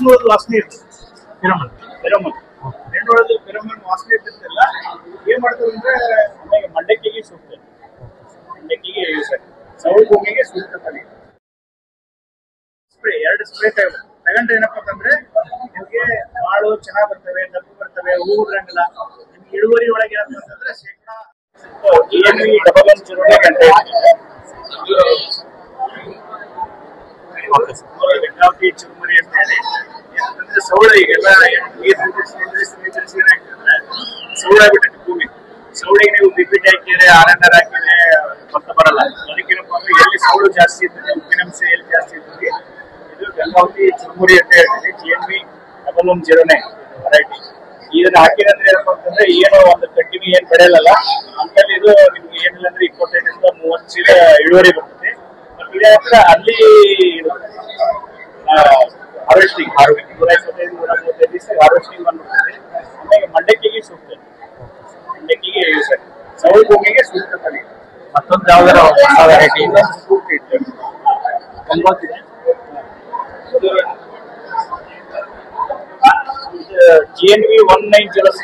ಹೆಣ್ಣು ವಾಸನೆ ಇರ್ತದೆ. ಫೆರೋಮನ್ ಫೆರೋಮನ್ ವಾಸನೆ ಇರ್ತಿರ್ತಲ್ಲ, ಏನ್ ಮಾಡ್ತಾರೆ ಅಂದ್ರೆ ಆಮೇಲೆ ಮಂಡಕ್ಕಿಗೆ ಸೂಕ್ತ, ಮಂಡಕ್ಕಿಗೆ ಯೂಸ್ ಆಗುತ್ತೆ, ಸೌಳು ಭೂಮಿಗೆ ಸೂಕ್ತ. ಸ್ಪ್ರೇ 2 ಸ್ಪ್ರೇ ತಗೊಂಡ್ರೆ ಏನಪ್ಪಾ ಅಂತಂದ್ರೆ ನಿಮ್ಗೆ ಕಾಳು ಚೆನ್ನಾಗ್ ಬರ್ತವೆ, ದಪ್ಪು ಬರ್ತವೆ, ಹೂ ಇರಂಗಿಲ್ಲ. ನಿಮ್ಗೆ ಇಳುವರಿ ಒಳಗೆ ಏನಪ್ಪ ಅಂತಂದ್ರೆ ಶೇಕಡಾ ಡಬಲ್ ಅಂತ ಗಂಗಾವತಿ ಚುರುಮುರಿ ಅಂತ ಹೇಳಿ. ಏನಂತಂದ್ರೆ ಸೌಳ ಈಗೆಲ್ಲ ಸೌಳ ಬಿಟ್ಟೈತೆ ಭೂಮಿ. ಸೌಳಿಗೆ ನೀವು ಬಿಬಿಟಿ ಹಾಕಿದ್ರೆ, ಆರ್ಎನ್ಆರ್ ಹಾಕಿದ್ರೆ ಭತ್ತ ಬರಲ್ಲ. ಅದಕ್ಕೇನಪ್ಪ ಅಂದ್ರೆ ಎಲ್ಲಿ ಸೌಳು ಜಾಸ್ತಿ ಇರ್ತದೆ, ಉಪ್ಪಿನಂಶ ಎಲ್ಲಿ ಜಾಸ್ತಿ ಇರ್ತದೆ, ಇದು ಗಂಗಾವತಿ ಚುರುಮುರಿ ಅಂತ ಹೇಳ್ತೀವಿ. GNV 0009 variety. ಇದನ್ನ ಹಾಕಿದ್ರೆ ಏನಪ್ಪ ಅಂತಂದ್ರೆ ಏನು ಒಂದು ಕಟ್ಟಿಗೆ ಏನ್ ಬೆಳೆಯಲ್ಲ ಅಂತಲ್ಲಿ ಇದು ನಿಮ್ಗೆ ಏನಿಲ್ಲ ಅಂದ್ರೆ 25 ಇಂದ 30 ಚೀಲ ಇಳುವರಿ ಬರ್ತದೆ. ಇದೇ ಹತ್ರ ಅಲ್ಲಿ ಹಾರ್ವೆಸ್ಟಿಂಗ್ 125-135 ದಿವಸ ಹಾರ್ವೆಸ್ಟಿಂಗ್ ಬಂದ್ಬಿಡ್ತದೆ. ಆಮೇಲೆ ಮಂಡಕ್ಕಿಗೆ ಸೂಕ್ತ, ಮಂಡಕ್ಕಿಗೆ ಯೂಸ್ ಆಗುತ್ತೆ, ಸೌಳು ಭೂಮಿಗೆ ಸೂಕ್ತ. ಮತ್ತೊಂದು ಯಾವ್ದಾರ ವೆರೈಟಿ ಸೂಕ್ತ ಇತ್ತು GNV 1906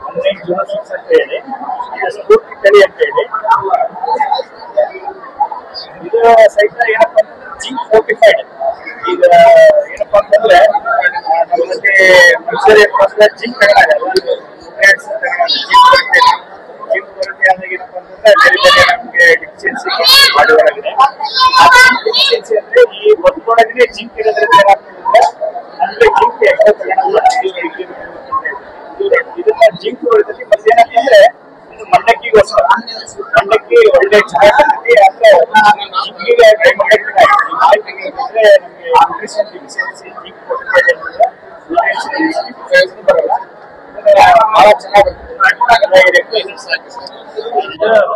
ಅಂತ ಹೇಳಿ, ಸ್ಫೂರ್ತಿ ತಳಿ ಅಂತ ಹೇಳಿ. ಇದು ಸಹಿತ ಏನಪ್ಪಾ ಅಂತಂದ್ರೆ ಜಿಂಕ್ ಫೋರ್ಟಿಫೈಡ್. ಈಗ ಏನಪ್ಪಾ ಅಂತಂದ್ರೆ ನಮ್ಮಲ್ಲಿ ನರ್ಸರಿ ಜಿಂಕ್ ತಗೊಳ್ಳಲ್ಲ, ಜಿಂಕ್ ಕೊರತೆ ಆದಾಗ ಏನಪ್ಪಾ ಅಂತಂದ್ರೆ ಬೇರೆ ಬೇರೆ ನಮಗೆ ಡಿಫಿಷಿಯನ್ಸಿ ಬಾಡಿ ಒಳಗಿದೆ. ಡಿಫಿಷಿಯನ್ಸಿ ಅಂದ್ರೆ ಈ ಒತ್ತೊಳಗೆ ಜಿಂಕ್ ಇರೋದ್ರಿಂದ ಏನಾಗ್ತದೆ ಅಂದ್ರೆ ಜಿಂಕ್ ಎಕ್ಸ್ಟ್ರಾ ತಗೊಳ್ಳಲ್ಲ. ಇದನ್ನ ಜಿಂಕ್ ಹೊಡಿತೈತಿ. ಮತ್ತೆ ಏನಂತಂದ್ರೆ ಇದು ಮಂಡಕ್ಕಿಗೋಸ್ಕರ, ಮಂಡಕ್ಕಿ ಒಳ್ಳೆ ಚೆನ್ನಾಗಿ ಅಂದ್ರೆ ಜಿಂಕಿಗೆ ಮಂಡಕ್ಕಿ ಅಂದ್ರೆ ನಮಗೆ ನ್ಯೂಟ್ರಿಷನ್ ಡಿಫಿಷಿಯನ್ಸಿ ಜಿಂಕ್ ಕೊಟ್ಟಿದೆ ಬರಲ್ಲ, ಬಹಳ ಚೆನ್ನಾಗಿ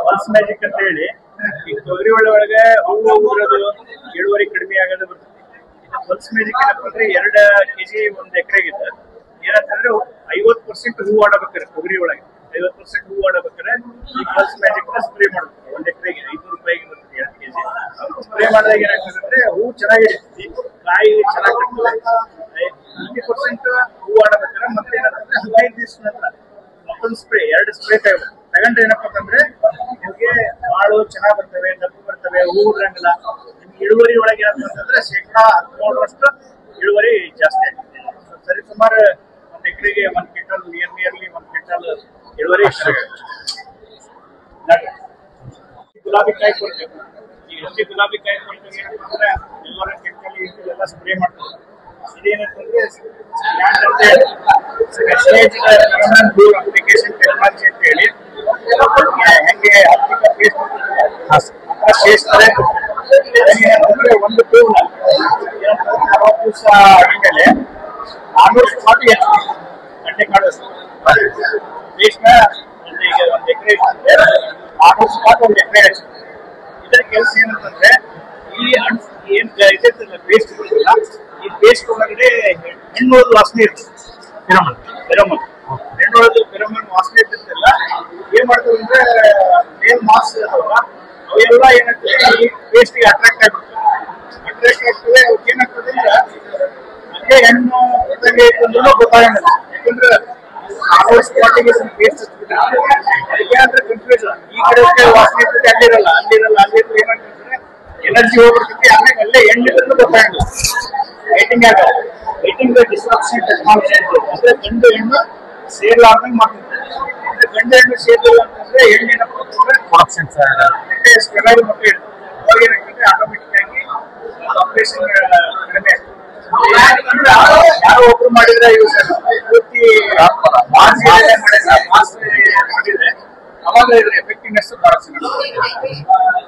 ಪಲ್ಸ್ ಮ್ಯಾಜಿಕ್ ಅಂತ ಹೇಳಿ. ಈಗ ತೊಗರಿ ಒಳಗೆ ಹೂವು ಉದುರೋದು, ಇಳುವರಿ ಕಡಿಮೆ ಆಗೋದು ಬರ್ತದೆ. ಪಲ್ಸ್ ಮ್ಯಾಜಿಕ್ ಏನಪ್ಪ ಅಂದ್ರೆ 2 kg 1 ಎಕರೆಗಿದೆ. ಏನಂತಂದ್ರೆ 50% ಹೂ ಆಡಬೇಕಾರೆ, ತೊಗರಿ ಒಳಗೆ 50% ಹೂ ಆಡಬೇಕಾರೆ ಈ ಪಲ್ಸ್ ಮ್ಯಾಜಿಕ್ ಸ್ಪ್ರೇ ಮಾಡ್ಬೇಕು. 1 ಎಕರೆಗೆ 500 ರೂಪಾಯಿಗೆ ಬರ್ತದೆ 2 kg. ಸ್ಪ್ರೇ ಮಾಡಿದಾಗ ಏನಾಗ್ತದೆ ಹೂ ಚೆನ್ನಾಗಿರ್ತದೆ, ಕಾಯಿ ಚೆನ್ನಾಗಿ ಕಟ್ತದೆ. 50% ಹೂ ಆಡಬೇಕಾರೆ ಮತ್ತೆ ಏನಂತಂದ್ರೆ 15 ದಿವಸ ನಂತರ ಮತ್ತೊಂದು ಸ್ಪ್ರೇ 2 ಸ್ಪ್ರೇ ತಗೊಂಡ್ರೆ ಏನಪ್ಪಾ ಅಂತಂದ್ರೆ ನಿಮ್ಗೆ ಕಾಳು ಚೆನ್ನಾಗ್ ಬರ್ತವೆ, ದಪ್ಪು ಬರ್ತವೆ, ಹೂ ಇರಂಗಿಲ್ಲ. ನಿಮ್ಗೆ ಇಳುವರಿ ಒಳಗೆ ಏನಪ್ಪ ಅಂತಂದ್ರೆ ಶೇಕಡಾ 13ರಷ್ಟು ಇಳುವರಿ ಜಾಸ್ತಿ ಆಗ್ತದೆ. ಸರಿ ಸುಮಾರು 1 ಎಕರೆಗೆ 1 ಕ್ವಿಂಟಲ್, ನಿಯರ್ಲಿ 1 ಕ್ವಿಂಟಲ್ ಇಳುವರಿ. ಗುಲಾಬಿ ಕಾಯಿ ಕೊಡ್ತೇವೆ. ಈಗ ಗುಲಾಬಿ ಕಾಯಿ ಕೊಡ್ತೇವೆ ಏನಪ್ಪ ಅಂದ್ರೆ ಎಲ್ಲರ ಕೆಮಿಕಲ್ ಎಲ್ಲ ಸ್ಪ್ರೇ ಮಾಡ್ತಾರೆ. ಇದೇನಂತಂದ್ರೆ ಅಪ್ಲಿಕೇಶನ್ ಟೆಕ್ನಾಲಜಿ ಅಂತ ಹೇಳಿ. ಹೆಂಗೆ ಪೇಸ್ಟ್ ಒಂದು ಟೂಲ್ 40 ದಿವಸ ಆದ್ಮೇಲೆ 400 ಸ್ಪಾಟ್ ಗಂಟೆ ಕಾಡಿಸ್ತು ಪೇಸ್ಟ್ನ. ಈಗ 1 ಎಕರೆ 400 ಸ್ಪಾಟ್ 1 ಎಕರೆ ಹಚ್ಚು. ಇದರ ಕೆಲಸ ಏನಂತಂದ್ರೆ ಈ ಏನ್ ಇದೆಲ್ಲ ಪೇಸ್ಟ್ ಬರ್ತಲ್ಲ, ಈ ಪೇಸ್ಟ್ ಒಳಗಡೆ ಹೆಣ್ಣು ವಾಸನೆ ಇರ್ತದೆ. ಫೆರೋಮನ್ ಫೆರೋಮನ್ ವಾಸನೆ ಇರ್ತಿರ್ತಲ್ಲ, ಏನ್ ಮಾಡ್ತದೆ ಅಂದ್ರೆ ಮೇಲ್ ಮಾಸ್ ಅವೆಲ್ಲ ಏನಾಗ್ತದೆ ಈ ಪೇಸ್ಟ್ಗೆ ಅಟ್ರಾಕ್ಟ್ ಆಗ್ಬಿಡ್ತದೆ. ಏನಾಗ್ತದೆ ಅಂದ್ರೆ ಅದೇ ಹೆಣ್ಣು ಗೊತ್ತಾಗಲ್ಲ. ಯಾಕಂದ್ರೆ 400 ಸ್ಪಾಟಿಗೆ ಪೇಸ್ಟ್ ಹಚ್ಬಿಟ್ರೆ ಅದಕ್ಕೇನಂದ್ರೆ ಕನ್ಫ್ಯೂಷನ್. ಈ ಕಡೆ ವಾಸನೆ ಇರ್ತದೆ, ಅಲ್ಲಿರಲ್ಲ ಏನಾಗ್ತದೆ ಎನರ್ಜಿ ಹೋಗ್ಬಿಡ್ತೈತಿ. ಆಮೇಲೆ ಅಲ್ಲೇ ಎಣ್ಣಿದ್ರು ಗೊತ್ತಾಗಲ್ಲ. ಲೈಟಿಂಗ್ ಡಿಸ್ಟ್ರಪ್ಷನ್ ಟೆಕ್ನಾಲಜಿ ಅಂತ ಅಂದ್ರೆ ಗಂಡು ಹೆಣ್ಣು ಸೇರ್ಲಾರ್ದಂಗೆ ಮಾಡ್ತಿರ್ತಾರೆ. ಅಂದ್ರೆ ಗಂಡು ಹೆಣ್ಣು ಸೇರ್ಲಿಲ್ಲ ಅಂತಂದ್ರೆ ಹೆಣ್ಣೇನಪ್ಪ ಚೆನ್ನಾಗಿ ಮಕ್ಕಳು ಇರ್ತದೆ. ಅವಾಗ ಏನಾಗ್ತದೆ ಆಟೋಮೆಟಿಕ್ ಆಗಿ ಆಪರೇಷನ್ ಕಡಿಮೆ ಆಗ್ತದೆ. ಯಾರೋ ಒಬ್ರು ಮಾಡಿದ್ರೆ ಪೂರ್ತಿ ಮಾಡಿದ್ರೆ ಅವಾಗ ಇದ್ರ ಎಫೆಕ್ಟಿವ್ನೆಸ್ ಬಹಳ ಚೆನ್ನಾಗಿ